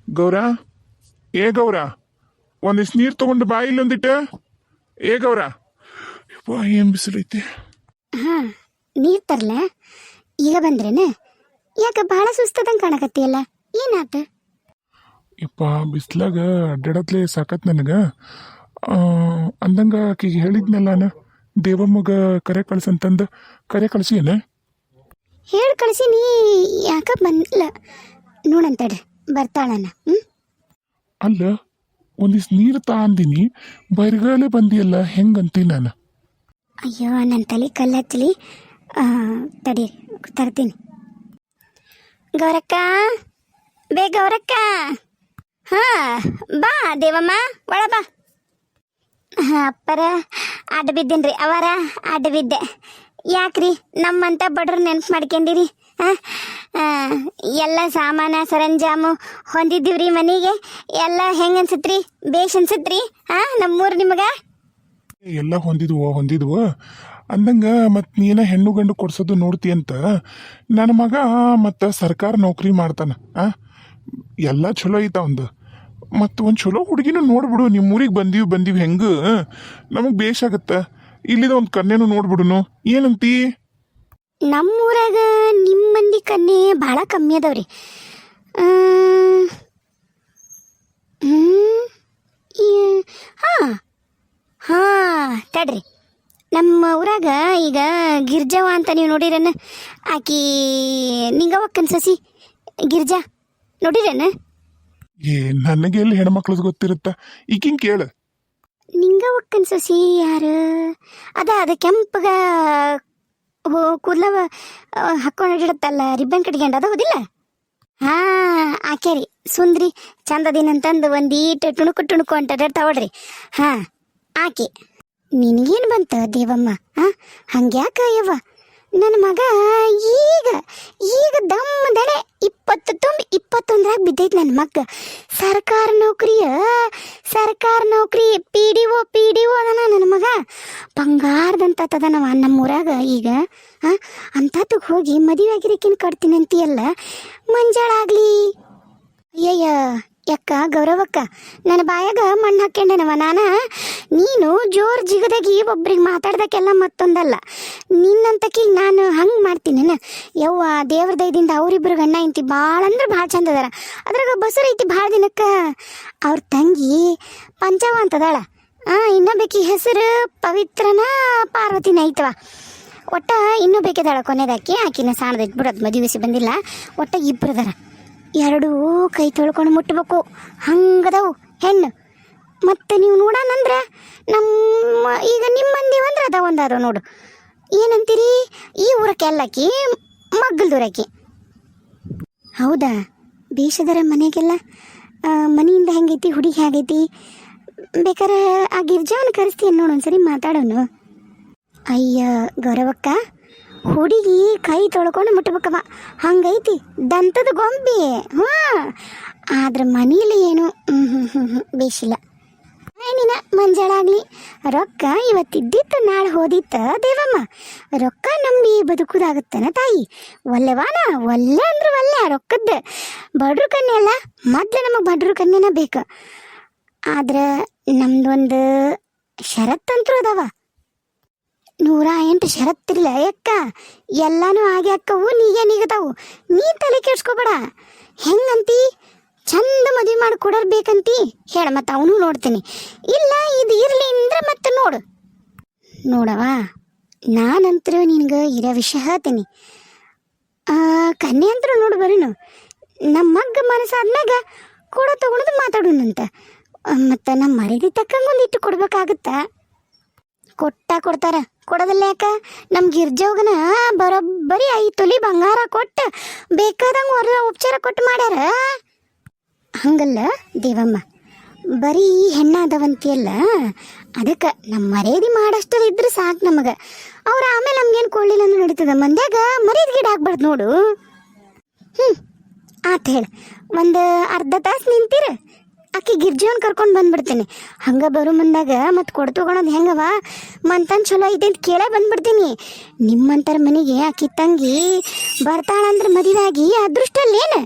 ಗೌರ, ಏ ಗೌರ, ಒಂದಿಷ್ಟು ನೀರು ತಗೊಂಡು ಬಾ ಇಲ್ಲೊಂದಿಟ್ಟ. ಏ ಗೌರ, ಯಪ್ಪಾ ಏನ್ ಬಿಸಿಲೈತಿ. ಹಾ, ನೀರು ತರ್ಲ? ಈಗ ಬಂದ್ರೇನ? ಯಾಕ ಭಾಳ ಸುಸ್ತದಂಗೆ ಕಾಣಕತ್ತಿಯಲ್ಲ, ಏನಾತ? ಯಪ್ಪ ಬಿಸ್ಲಾಗ ಅಡ್ಡಾಡತ್ಲೆ ಸಾಕತ್ ನನಗೆ. ಅಂದಂಗ ಆಕಿಗೆ ಹೇಳಿದ್ನಲ್ಲ ನಾನು, ದೇವಮ್ಮಗ ಕರೆ ಕಳ್ಸಂತಂದು. ಕರೆ ಕಳ್ಸಿಯೇನ? ಹೇಳಿ ಕಳಿಸಿ, ನೀ ಯಾಕ ಬಂದಿಲ್ಲ ನೋಡಂತಡ್ರಿ, ಬರ್ತಾಳನ. ಅಲ್ಲ, ಒಂದಿಷ್ಟು ನೀರು ತಾ ಅಂದಿನಿ, ಬರಿಗಾಲೆ ಬಂದಿಯಲ್ಲ, ಹೆಂಗಂತೀನಿ ನಾನು. ಅಯ್ಯೋ, ನನ್ನ ತಲೆ ಕಲ್ಲು ಹಚ್ಚಲಿ. ತಡಿ, ತರ್ತೀನಿ. ಗೌರಕ್ಕ, ಗೌರಕ್ಕ. ಹಾ, ಬಾ ದೇವಮ್ಮ, ಒಳ ಬಾ. ಹಾಂ ಅಪ್ಪರ, ಅಡ್ಡ ಬಿದ್ದೇನ್ರಿ. ಅವರ ಅಡ್ಡ ಬಿದ್ದೆ. ಯಾಕ್ರಿ ನಮ್ಮಂತ ಬಡ್ರು ನೆನ್ಪು ಮಾಡ್ಕೊಂಡಿರಿ? ಎಲ್ಲ ಸಾಮಾನ ಸರಂಜಾಮು ಹೊಂದಿದ್ದೀವ್ರಿ ಮನೆಗೆ. ಎಲ್ಲ ಹೆಂಗೆ ಅನ್ಸತ್ರಿ? ಬೇಷ್ ಅನ್ಸತ್ರಿ? ನಮ್ಮೂರು ನಿಮಗೆ ಎಲ್ಲ ಹೊಂದಿದ್ವು ಅಂದಂಗ. ಮತ್ತು ನೀನ ಹೆಣ್ಣು ಗಂಡು ಕೊಡ್ಸೋದು ನೋಡ್ತಿ ಅಂತ ನನ್ನ ಮಗ ಮತ್ತು ಸರ್ಕಾರ ನೌಕರಿ ಮಾಡ್ತಾನ. ಎಲ್ಲ ಚಲೋ ಐತ ಒಂದು. ಮತ್ತು ಒಂದು ಚಲೋ ಹುಡುಗಿನೂ ನೋಡ್ಬಿಡು. ನಿಮ್ಮೂರಿಗೆ ಬಂದೀವಿ ಹೆಂಗೆ ನಮಗೆ ಬೇಷಾಗತ್ತ. ಇಲ್ಲಿದ ಒಂದು ಕನ್ಯೆನೂ ನೋಡ್ಬಿಡುನು, ಏನಂತಿ? ನಮ್ಮೂರಾಗ ನಿಮ್ಮ ಮಂದಿ ಕನ್ಯೆ ಭಾಳ ಕಮ್ಮಿ ಅದಾವ್ರಿ. ಹಾಂ ಹಾಂ ತಡ್ರಿ, ನಮ್ಮ ಊರಾಗ ಈಗ ಗಿರ್ಜವ್ವ ಅಂತ ನೀವು ನೋಡಿರೇನ? ಆಕಿ ನಿಂಗವ್ವಕ್ಕನ ಸಸಿ ಗಿರ್ಜಾ ನೋಡಿರೇನ? ಏ ನನಗೆ ಎಲ್ಲಿ ಹೆಣ್ಮಕ್ಳದ್ ಗೊತ್ತಿರುತ್ತ, ಈಗಿನ ಕೇಳು. ನಿಂಗವ್ವಕ್ಕನ ಸಸಿ ಯಾರು? ಅದ ಕೆಂಪಗ ಕೂದಲ ಹಾಕೊಂಡಿಡತ್ತಲ್ಲ, ರಿಬ್ಬನ್ ಕಟ್ಕೊಂಡು, ಅದ ಹೌದಿಲ್ಲ? ಹಾಂ ಆಕೆ ರೀ, ಸುಂದ್ರಿ ಚಂದದಿನಂತಂದು ಒಂದೀಟು ಟುಣುಕು ಅಂತ ತಗೊಳ್ರಿ. ಹಾಂ ಆಕೆ. ನಿನಗೇನು ಬಂತ ದೇವಮ್ಮ? ಹಂಗ್ಯಾಕ ಯವ್ವ? ನನ್ನ ಮಗ ಈಗ ದಮ್ಮದನೆ 20 ತುಂಬಿ 21ರಾಗ ಬಿದ್ದೈತಿ ನನ್ನ ಮಗ. ಸರ್ಕಾರ ನೌಕರಿ ಪಿ ಡಿ ಒ ಅದನ ನನ್ನ ಮಗ. ಬಂಗಾರದಂತದನವ ನಮ್ಮೂರಾಗ ಈಗ. ಅಂಥದ್ದಕ್ಕೆ ಹೋಗಿ ಮದುವೆ ಆಗಿರಕಿನ್ ಕಟ್ತೀನಿ ಅಂತೀಯಲ್ಲ, ಮಂಜಾಳಾಗ್ಲಿ. ಅಯ್ಯಯ್ಯ ಯಾಕ ಗೌರವಕ್ಕ, ನನ್ನ ಬಾಯಾಗ ಮಣ್ಣು ಹಾಕ್ಯಂಡೇನವ ನಾನ. ನೀನು ಜೋರ್ ಜಿಗದಾಗಿ ಒಬ್ರಿಗೆ ಮಾತಾಡ್ದಕ್ಕೆಲ್ಲ ಮತ್ತೊಂದಲ್ಲ. ನಿನ್ನಂತಕೀಗ ನಾನು ಹಂಗೆ ಮಾಡ್ತೀನೇನ? ಯವ್ವ ದೇವ್ರ ದಯದಿಂದ ಅವರಿಬ್ರು ಗಂಡ ಇಂತಿ ಭಾಳ ಅಂದ್ರೆ ಭಾಳ ಚಂದ ಅದಾರ. ಅದ್ರಾಗ ಬಸರು ಐತಿ ಭಾಳ ದಿನಕ್ಕೆ. ಅವ್ರ ತಂಗಿ ಪಂಚವ ಅಂತದಾಳ. ಇನ್ನೊಬ್ಬಾಕಿ ಹೆಸರು ಪವಿತ್ರನ ಪಾರ್ವತಿನ ಐತವ. ಒಟ್ಟ ಇನ್ನೂ ಬೇಕಿದಾಳ ಕೊನೆದಾಕಿ. ಆಕಿನ ಸಾಣದೈತಿ ಬಿಡೋದು, ಮದುವೆಸಿ ಬಂದಿಲ್ಲ. ಒಟ್ಟ ಇಬ್ಬರದಾರ. ಎರಡೂ ಕೈ ತೊಳ್ಕೊಂಡು ಮುಟ್ಟಬೇಕು, ಹಂಗದವು ಹೆಣ್ಣು. ಮತ್ತು ನೀವು ನೋಡೋಣಂದ್ರೆ ಈಗ ನಿಮ್ಮ ಮಂದಿವಂದ್ರೆ ಅದ ಒಂದಾದವು ನೋಡು. ಏನಂತೀರಿ? ಈ ಊರಕ್ಕೆ ಎಲ್ಲಾಕಿ ಮಗ್ಗಲ್ದೂರಕಿ. ಹೌದಾ? ಬೇಷದರ ಮನೆಗೆಲ್ಲ. ಮನೆಯಿಂದ ಹೆಂಗೈತಿ? ಹುಡುಗಿ ಹೇಗೈತಿ? ಬೇಕಾರೆ ಆ ಗಿರ್ಜಾವನ್ನ ಕರೆಸ್ತೀನಿ ನೋಡು, ಒಂದ್ಸರಿ ಮಾತಾಡೋನು. ಅಯ್ಯ ಗೌರವಕ್ಕ, ಹುಡುಗಿ ಕೈ ತೊಳ್ಕೊಂಡು ಮುಟ್ಬೇಕವ, ಹಂಗೈತಿ ದಂತದ ಗೊಂಬಿ. ಆದ್ರೆ ಮನೇಲಿ ಏನು ಬೇಷಿಲ್ಲ. ಏನಿನ ಮಂಜಾಳಾಗ್ಲಿ. ರೊಕ್ಕ ಇವತ್ತಿದ್ದಿತ್ತು ನಾಳೆ ಹೋದಿತ್ತ ದೇವಮ್ಮ. ರೊಕ್ಕ ನಂಬಿ ಬದುಕುದಾಗುತ್ತನ ತಾಯಿ? ಒಲ್ಲೆವಾನ ಒಲ್ಲೆ ಅಂದ್ರೆ ಒಲ್ಲೆ ರೊಕ್ಕದ್ದು. ಬಡ್ರು ಕನ್ಯೆ ಅಲ್ಲ, ಮೊದ್ಲು ನಮಗೆ ಬಡ್ರು ಕನ್ಯೆನ ಬೇಕು. ಆದ್ರೆ ನಮ್ದೊಂದು ಷರತ್ತಂತೂ ಅದಾವ. 108 ಷರತ್ತಿಲ್ಲ ಯಾಕ? ಎಲ್ಲಾನು ಹಾಗೆ ಅಕ್ಕವು, ನೀಗತಾವು. ನೀ ತಲೆ ಕೆಡ್ಸ್ಕೊಬೇಡ. ಹೆಂಗಂತಿ? ಚಂದ ಮದುವೆ ಮಾಡಿ ಕೊಡರ್ಬೇಕಂತಿ ಹೇಳ, ಮತ್ತು ಅವನು ನೋಡ್ತೀನಿ. ಇಲ್ಲ ಇದು ಇರಲಿ ಅಂದ್ರೆ ಮತ್ತೆ ನೋಡವ, ನಾನಂತರೂ ನಿನ್ಗೆ ಇರೋ ವಿಷಯ ಹೇಳ್ತೀನಿ. ಕನ್ಯೆ ಅಂತರೂ ನೋಡಿ ಬರೀನು. ನಮ್ಮ ಮಗ್ಗ ಮನಸ್ಸಾದ್ಮ್ಯಾಗ ಕೂಡ ತಗೊಳೋದು ಮಾತಾಡೋಣಂತ. ಮತ್ತು ನಮ್ಮ ಮರ್ಯಾದೆ ತಕ್ಕಂಗೆ ಒಂದಿಟ್ಟು ಕೊಡ್ಬೇಕಾಗತ್ತಾ? ಕೊಡ್ತಾರ, ಕೊಡೋದಿಲ್ಲ ಯಾಕ? ನಮ್ಮ ಗಿರ್ಜೋಗನ ಬರೋಬ್ಬರಿ 5 ತೊಲಿ ಬಂಗಾರ ಕೊಟ್ಟು ಬೇಕಾದಂಗೆ ಉಪಚಾರ ಕೊಟ್ಟು ಮಾಡ್ಯಾರ. ಹಂಗಲ್ಲ ದೇವಮ್ಮ, ಬರೀ ಹೆಣ್ಣಾದವಂತಿಯಲ್ಲ, ಅದಕ್ಕೆ ನಮ್ಮ ಮರ್ಯಾದೆ ಮಾಡಷ್ಟು ಇದ್ರೆ ಸಾಕು ನಮಗೆ. ಅವ್ರು ಆಮೇಲೆ ನಮ್ಗೇನು ಕೊಡಲಿಲ್ಲ ಅಂದ್ರೆ ನಡೀತದ. ಮಂದ್ಯಾಗ ಮರ್ಯಾದೆ ಗಿಡ ಆಗ್ಬಾರ್ದು ನೋಡು. ಆತ ಹೇಳ, ಒಂದು ಅರ್ಧ ತಾಸು ನಿಂತೀರ, ಆಕೆ ಗಿರ್ಜವನ್ ಕರ್ಕೊಂಡು ಬಂದ್ಬಿಡ್ತೀನಿ. ಹಂಗೆ ಬರೋ ಮುಂದಾಗ ಮತ್ತು ಕೊಡ್ತಗೊಳೋದು ಹೆಂಗವ? ಮಂತನ್ ಚಲೋ ಐತೆ ಅಂತ ಕೇಳೇ ಬಂದ್ಬಿಡ್ತೀನಿ. ನಿಮ್ಮಂತರ ಮನೆಗೆ ಆಕಿ ತಂಗಿ ಬರ್ತಾಳಂದ್ರೆ ಮದುವೆ ಆಗಿ ಅದೃಷ್ಟ ಅಲ್ಲೇನು?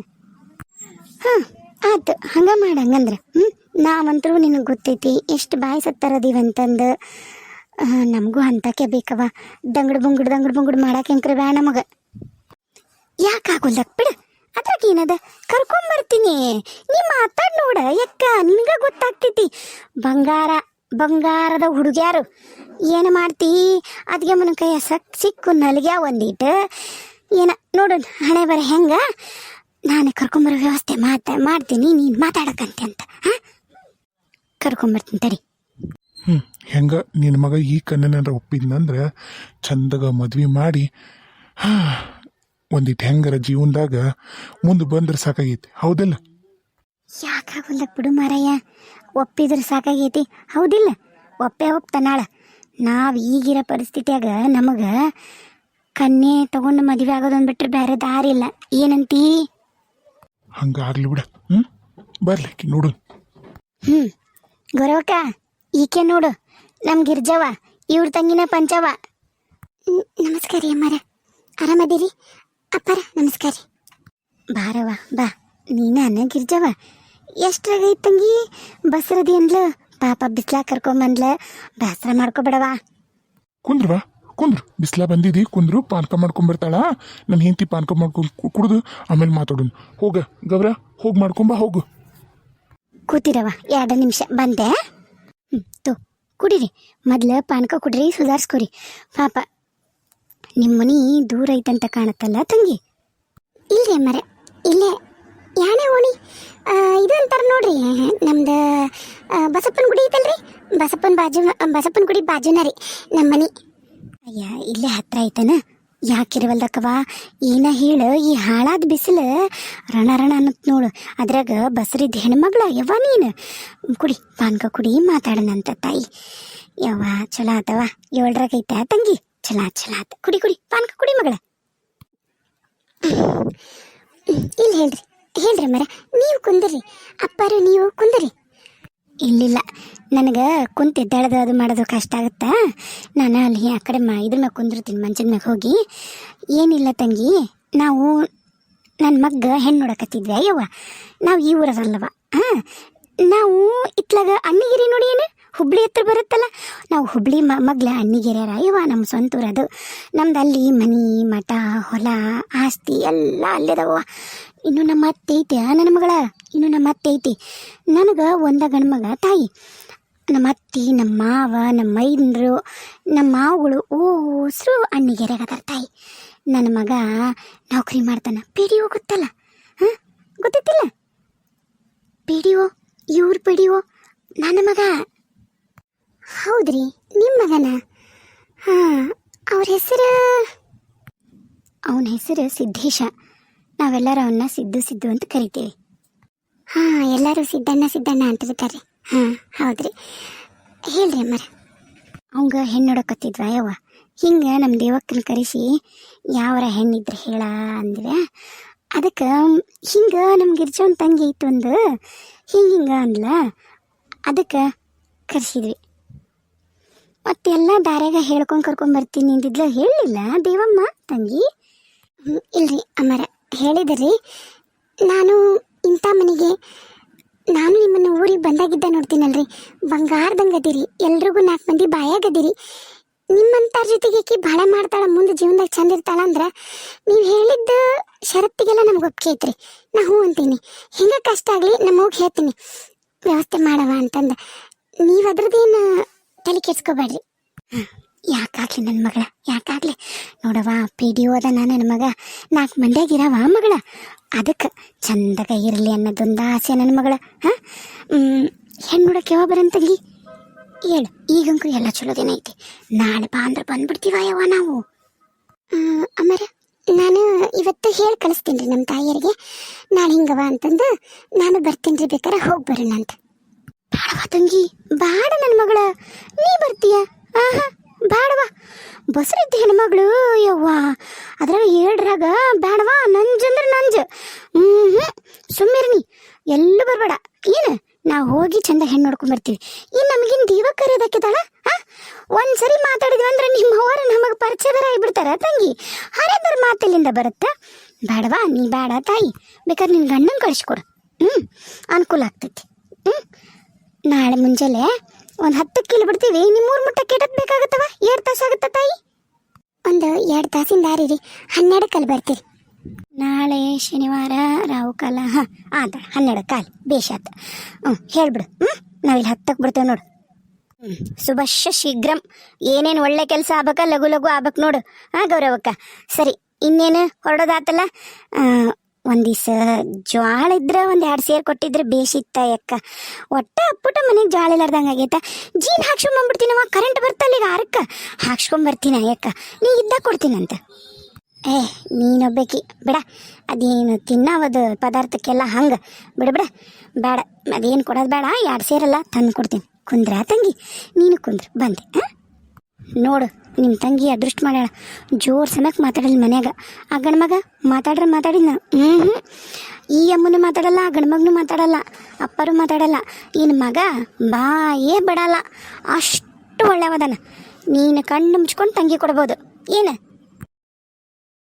ಆತು ಹಂಗ ಮಾಡಂಗಂದ್ರೆ ನಾವಂತರೂ ನಿನಗೆ ಗೊತ್ತೈತಿ ಎಷ್ಟು ಬಾಯಿ ಸತ್ತಾರದೀವಂತಂದು ನಮಗೂ ಅಂತಕ್ಕೆ ಬೇಕವ ದಂಗಡ್ ಬುಂಗುಡ್ ಮಾಡಕ್ಕೆ ಹೆಂಕ್ರೆ ಬ್ಯಾ ನಮಗೆ ಯಾಕಾಗೋಲ್ಲಕ್ ಬಿಡ ಅದ್ರಾಗ ಏನದ ಕರ್ಕೊಂಬರ್ತೀನಿ ನೀ ಮಾತಾಡ್ ನೋಡ ಯಾಕ ನಿನಗ ಗೊತ್ತಾಗ್ತೈತಿ ಬಂಗಾರದ ಹುಡುಗ್ಯಾರು ಏನು ಮಾಡ್ತಿ ಅದ್ಗೆ ಮನ ಕೈಯ ಸಿಕ್ಕು ನಲ್ಗ್ಯಾ ಒಂದಿಟ್ಟು ಏನ ನೋಡು ಹಣೆ ಬರ ಹೆಂಗ ನಾನು ಕರ್ಕೊಂಬರೋ ವ್ಯವಸ್ಥೆ ಮಾಡ್ತೀನಿ ನೀನು ಮಾತಾಡಕಂತೆ ಅಂತ ಕರ್ಕೊಂಬರ್ತೀನಿ ತಡಿ ಹೆಂಗ ನಿನ್ನ ಮಗ ಈ ಕಣ್ಣನಾರ ಒಪ್ಪಿದ್ನಂದ್ರೆ ಚಂದಗ ಮದ್ವೆ ಮಾಡಿ ಒಂದಿಟ್ಟು ಹೆಂಗರ ಜೀವನದಾಗ ಮುಂದೆ ಬಂದ್ರೆ ಸಾಕಾಗೈತಿ ಹೌದಲ್ಲ ಯಾಕಾಗಲ್ಲ ಬಿಡು ಮಾರಯ್ಯ ಒಪ್ಪಿದ್ರೆ ಸಾಕಾಗೈತಿ ಹೌದಿಲ್ಲ ಒಪ್ತಾನಾಳ ನಾವು ಈಗಿರೋ ಪರಿಸ್ಥಿತಿಯಾಗ ನಮಗೆ ಕನ್ಯೆ ತಗೊಂಡು ಮದುವೆ ಆಗೋದೊಂದು ಬಿಟ್ರೆ ಬೇರೆ ದಾರಿ ಇಲ್ಲ ಏನಂತೀ ಹಂಗಾಗ್ಲಿ ಬಿಡ ಬರ್ಲಿಕ್ಕೆ ನೋಡು ಗೌರವಕ್ಕ ಈಕೆ ನೋಡು ನಮ್ಮ ಗಿರ್ಜವ ಇವ್ರ ತಂಗಿನ ಪಂಚವ ನಮಸ್ಕಾರ ಅಮ್ಮರ ಆರಾಮದಿರಿ ಅಪ್ಪರ ನಮಸ್ಕಾರ ಬಾರವ ಬಾ ನೀನ ಗಿರ್ಜವ ಎಷ್ಟ್ರಾಗೈತ್ ತಂಗಿ ಬಸ್ರದಿ ಅಂದ್ಲು ಪಾಪ ಬಿಸ್ಲಾ ಕರ್ಕೊಂಬಂದ್ಲ ಬೇಸರ ಮಾಡ್ಕೊಬೇಡವಾ ಕುಂದ್ರು ಬಿಸ್ಲಾ ಬಂದಿದಿ ಕುಂದ್ರು ಪಾನಕ ಮಾಡ್ಕೊಂಬರ್ತಾಳ ನನ್ನ ಹೆಂಡತಿ ಪಾನಕ ಮಾಡ್ಕೊಂಡು ಕುಡ್ದು ಆಮೇಲೆ ಮಾತಾಡೋಣ ಹೋಗ ಗೌರ ಹೋಗಿ ಮಾಡ್ಕೊಂಬ ಹೋಗು ಕೂತಿರವ 2 ನಿಮಿಷ ಬಂದೆ ತೋ ಕುಡೀರಿ ಮೊದ್ಲು ಪಾನಕ ಕುಡ್ರಿ ಸುಧಾರಿಸ್ಕೊರಿ ಪಾಪ ನಿಮ್ಮ ಮನೆ ದೂರ ಐತಂತ ಕಾಣತ್ತಲ್ಲ ತಂಗಿ ಇಲ್ರಿ ಅಮ್ಮರೆ ಇಲ್ಲೇ ಯಾಣೆ ಓಣಿ ಇದು ಅಂತಾರೆ ನೋಡ್ರಿ ನಮ್ದು ಬಸಪ್ಪನ ಗುಡಿ ಐತಲ್ರಿ ಬಸಪ್ಪನ ಗುಡಿ ಬಾಜುನ ರೀ ನಮ್ಮ ಮನೆ ಅಯ್ಯ ಇಲ್ಲೇ ಹತ್ರ ಐತನ ಯಾಕಿರವಲ್ದಕ್ಕವ ಏನ ಹೇಳು ಈ ಹಾಳಾದ ಬಿಸಿಲು ರಣ ಅನ್ನತ್ ನೋಡು ಅದ್ರಾಗ ಬಸರಿದ್ದ ಹೆಣ್ಮಗಳ ಯವ್ವ ನೀನು ಕುಡಿ ಪಾನಕ ಕುಡಿ ಮಾತಾಡೋಣಂತ ತಾಯಿ ಯವ್ವ ಚಲೋ ಆತವ 7ರಾಗೈತ ತಂಗಿ ಚಲೋ ಆತ ಕುಡಿ ಪಾನಕ ಕುಡಿ ಮಗಳ ಇಲ್ಲಿ ಹೇಳ್ರಿ ಮರ ನೀವು ಕುಂದ್ರಿ ಅಪ್ಪಾರು ನೀವು ಕುಂದ್ರಿ ಇಲ್ಲಿಲ್ಲ ನನಗೆ ಕುಂತಿದ್ದಾಳದು ಅದು ಮಾಡೋದು ಕಷ್ಟ ಆಗುತ್ತಾ ನಾನು ಅಲ್ಲಿ ಆ ಕಡೆ ಇದ್ರ ಮ್ಯಾಗ ಕುಂದಿರ್ತೀನಿ ಮಂಚದ ಮ್ಯಾಗ ಹೋಗಿ ಏನಿಲ್ಲ ತಂಗಿ ನಾವು ನನ್ನ ಮಗ್ಗ ಹೆಣ್ಣು ನೋಡಕತ್ತಿದ್ವಿ ಅಯ್ಯವ್ವ ನಾವು ಈ ಊರದಲ್ಲವ ನಾವು ಇತ್ಲಾಗ ಅಣ್ಣಿಗಿರಿ ನೋಡಿ ಏನು ಹುಬ್ಳಿ ಹತ್ರ ಬರುತ್ತಲ್ಲ ನಾವು ಹುಬ್ಳಿ ಮಗ್ಲ ಅಣ್ಣಿಗೆರೆಯರ ಅಯ್ಯವ್ವ ನಮ್ಮ ಸ್ವಂತ ಊರದು ನಮ್ದು ಅಲ್ಲಿ ಮನೆ ಮಠ ಹೊಲ ಆಸ್ತಿ ಎಲ್ಲ ಅಲ್ಲಿದವ ಇನ್ನು ನಮ್ಮ ಅತ್ತೆ ಐತೆ ನನ್ನ ಮಗಳ ಇನ್ನು ನಮ್ಮ ಅತ್ತೆ ಐತಿ ನನಗೆ ಒಂದ ಗಂಡ್ಮಗ ತಾಯಿ ನಮ್ಮ ಅತ್ತಿ ನಮ್ಮ ಮಾವ ನಮ್ಮ ಮೈಂದ್ರು ನಮ್ಮ ಮಾವುಗಳು ಓಸ್ರು ಅಣ್ಣಿಗೆರೆಗದಾರ ತಾಯಿ ನನ್ನ ಮಗ ನೌಕರಿ ಮಾಡ್ತಾನ PDO ಗೊತ್ತಲ್ಲ ಗೊತ್ತಿಲ್ಲ PDO ಇವ್ರ PDO ನನ್ನ ಮಗ ಹೌದ್ರಿ ನಿಮ್ಮ ಮಗನ ಅವ್ರ ಹೆಸರು ಅವನ ಹೆಸರು ಸಿದ್ದೇಶ ನಾವೆಲ್ಲರೂ ಅವನ್ನ ಸಿದ್ದು ಅಂತ ಕರಿತೀವಿ ಎಲ್ಲರೂ ಸಿದ್ದಣ್ಣ ಅಂತಿರ್ತಾರೆ ಹೌದ್ರಿ ಹೇಳ್ರಿ ಅಮ್ಮರ ಅವಂಗ ಹೆಣ್ಣು ನೋಡಕತ್ತಿದ್ವ ಯವ್ವ ಹಿಂಗೆ ನಮ್ಮ ದೇವಕ್ಕನ ಕರೆಸಿ ಯಾವರ ಹೆಣ್ಣಿದ್ರೆ ಹೇಳ ಅಂದ್ರೆ ಅದಕ್ಕೆ ಹಿಂಗೆ ನಮ್ಮ ಗಿರ್ಜವನ್ ತಂಗಿ ಐತು ಒಂದು ಹಿಂಗ ಅಂದ್ಲ ಅದಕ್ಕೆ ಕರೆಸಿದ್ವಿ ಮತ್ತೆಲ್ಲ ದಾರ್ಯಾಗ ಹೇಳ್ಕೊಂಡು ಕರ್ಕೊಂಬರ್ತೀನಿ ಅಂದಿದ್ಲ ಹೇಳಿಲ್ಲ ದೇವಮ್ಮ ತಂಗಿ ಇಲ್ರಿ ಅಮ್ಮರ ಹೇಳಿದ್ರಿ ನಾನು ಇಂಥ ಮನೆಗೆ ನಾನು ನಿಮ್ಮನ್ನು ಊರಿಗೆ ಬಂದಾಗಿದ್ದ ನೋಡ್ತೀನಲ್ರಿ ಬಂಗಾರದಂಗದಿರಿ ಎಲ್ರಿಗೂ 4 ಮಂದಿ ಬಾಯಾಗದಿರಿ ನಿಮ್ಮಂತಾರ ಜೊತೆಗೆ ಈಕಿ ಭಾಳ ಮಾಡ್ತಾಳ ಮುಂದೆ ಜೀವನದಾಗ ಚಂದ ಇರ್ತಾಳ ಅಂದ್ರೆ ನೀವು ಹೇಳಿದ್ದ ಷರತ್ತಿಗೆಲ್ಲ ನಮ್ಗೆ ಒಪ್ಪಿಗೆ ಐತ್ರಿ ನಾ ಹ್ಞೂ ಅಂತೀನಿ ಹಿಂಗೆ ಕಷ್ಟ ಆಗಲಿ ನಮ್ಮ ಹೋಗಿ ಹೇಳ್ತೀನಿ ವ್ಯವಸ್ಥೆ ಮಾಡವ ಅಂತಂದು ನೀವು ಅದ್ರದ್ದೇನು ತಲೆ ಕೆಡ್ಸ್ಕೊಬೇಡ್ರಿ ಯಾಕಾಗ್ಲಿ ನನ್ನ ಮಗಳ ಯಾಕಾಗ್ಲಿ ನೋಡವ PDO ಅದ ನನ್ನ ಮಗ 4 ಮಂದಿಯಾಗಿರವ ಮಗಳ ಅದಕ್ಕೆ ಚಂದಾಗ ಇರಲಿ ಅನ್ನೋದೊಂದು ಆಸೆ ನನ್ನ ಮಗಳ ಹೆಣ್ಣು ನೋಡಕ್ಕೆ ಯಾವ ಬರಂತಂಗಿ ಹೇಳು ಈಗಂಕೂ ಎಲ್ಲ ಚಲೋ ದಿನ ಐತಿ ನಾಳೆ ಬಾ ಅಂದ್ರೆ ಬಂದ್ಬಿಡ್ತೀವ ಯವ್ವ ನಾವು ಅಮ್ಮರ ನಾನು ಇವತ್ತು ಹೇಳಿ ಕಳಿಸ್ತೀನಿ ರೀ ನಮ್ಮ ತಾಯಿಯರಿಗೆ ನಾಳೆ ಹಿಂಗವ ಅಂತಂದು ನಾನು ಬರ್ತೀನಿ ರೀ ಬೇಕಾರೆ ಹೋಗಿ ಬರೋಣ ಅಂತ ಬಾಡವ ತಂಗಿ ಬಾಡ ನನ್ನ ಮಗಳ ನೀ ಬರ್ತೀಯ ಬೇಡವಾ ಬಸರಿದ್ದ ಹೆಣ್ಮಗಳು ಯವ್ವ ಅದ್ರಾಗ 7ರಾಗ ಬೇಡವಾ ನಂಜಂದ್ರೆ ನಂಜು ಸುಮ್ಮಿರ್ನಿ ಎಲ್ಲೂ ಬರಬೇಡ ಏನು ನಾವು ಹೋಗಿ ಚಂದ ಹೆಣ್ಣು ನೋಡ್ಕೊಂಡ್ ಬರ್ತೀವಿ ಇನ್ನು ನಮಗಿನ್ ದೀವ ಕರೆಯೋದಕ್ಕಿದಾಳ ಒಂದ್ಸರಿ ಮಾತಾಡಿದ್ವಿ ಅಂದ್ರೆ ನಿಮ್ಮ ಅವರ ನಮಗೆ ಪರಿಚಯದರ ಆಗಿಬಿಡ್ತಾರ ತಂಗಿ ಹರಿದರ ಮಾತಲ್ಲಿಂದ ಬರುತ್ತಾ ಬೇಡವಾ ನೀ ಬೇಡ ತಾಯಿ ಬೇಕಾದ್ರೆ ನಿನ್ನ ಗಂಡನ ಕಳಿಸ್ಕೊಡು ಅನುಕೂಲ ಆಗ್ತೈತಿ. ನಾಳೆ ಮುಂಜಾನೆ ಒಂದು 10ಕ್ಕೆ ಇಲ್ಲಿ ಬಿಡ್ತೀವಿ. ನಿಮ್ಮೂರು ಮುಟ್ಟಕ್ಕೆ ಎಷ್ಟೊತ್ತು ಬೇಕಾಗುತ್ತವ? 2 ತಾಸು ಆಗುತ್ತಾ ತಾಯಿ? ಒಂದು 2 ತಾಸಿನ ದಾರಿ ರೀ. 12ಕ್ಕೆ ಅಲ್ಲಿ ಬರ್ತೀರಿ. ನಾಳೆ ಶನಿವಾರ ರಾಹುಕಾಲ. ಹಾಂ ಆತ 12 ಕಾಲು ಬೇಷಾತ. ಹೇಳ್ಬಿಡು. ನಾವಿಲ್ಲಿ 10ಕ್ಕೆ ಬಿಡ್ತೇವೆ ನೋಡು. ಶುಭಶ್ಯ ಶೀಘ್ರಂ. ಏನೇನು ಒಳ್ಳೆ ಕೆಲಸ ಆಗ್ಬೇಕ ಲಘು ಲಘು ಆಗ್ಬೇಕು ನೋಡು. ಗೌರವಕ್ಕ. ಸರಿ, ಇನ್ನೇನು ಹೊರಡೋದಾತಲ್ಲ. ಒಂದು ದಿವಸ ಜ್ವಾಳ ಇದ್ರೆ 1-2 ಸೇರು ಕೊಟ್ಟಿದ್ರೆ ಬೇಸಿತ್ತ ಯಕ್ಕ. ಒಟ್ಟ ಅಪ್ಪುಟ ಮನೆಗೆ ಜ್ವಾಳ ಇಲ್ಲಾರ್ದಂಗೆ ಆಗೈತ. ಜೀನ್ ಹಾಕ್ಸ್ಕೊಂಬಂದ್ಬಿಡ್ತೀನವ. ಕರೆಂಟ್ ಬರ್ತಲ್ಲ ಈಗ 6ಕ್ಕೆ ಹಾಕ್ಸ್ಕೊಂಬರ್ತೀನಿ ಯಕ್ಕ. ನೀ ಇದ್ದಾಗ ಕೊಡ್ತೀನಂತ. ನೀನೊಬ್ಬೇಕಿ ಬಿಡ. ಅದೇನು ತಿನ್ನೋದು ಪದಾರ್ಥಕ್ಕೆಲ್ಲ ಹಂಗೆ ಬಿಡ ಬೇಡ. ಅದೇನು ಕೊಡೋದು ಬೇಡ. 2 ಸೇರಲ್ಲ ತಂದು ಕೊಡ್ತೀನಿ. ಕುಂದ್ರ ತಂಗಿ, ನೀನು ಕುಂದ್ರ ಬಂದೆ. ನೋಡು, ನಿಮ್ಮ ತಂಗಿ ಅದೃಷ್ಟ ಮಾಡ್ಯಾಳ. ಜೋರು ಸಮಯಕ್ಕೆ ಮಾತಾಡಲಿ ಮನ್ಯಾಗ. ಆ ಗಂಡ್ಮಗ ಮಾತಾಡಿಲ್ಲ. ಈ ಅಮ್ಮನೂ ಮಾತಾಡಲ್ಲ, ಆ ಗಂಡ್ಮಗನೂ ಮಾತಾಡಲ್ಲ, ಅಪ್ಪರೂ ಮಾತಾಡಲ್ಲ. ಇನ್ನು ಮಗ ಬಾಯೇ ಬಿಡಲ್ಲ. ಅಷ್ಟು ಒಳ್ಳೆಯವದನ. ನೀನು ಕಣ್ಣು ಮುಚ್ಕೊಂಡು ತಂಗಿ ಕೊಡ್ಬೋದು. ಏನು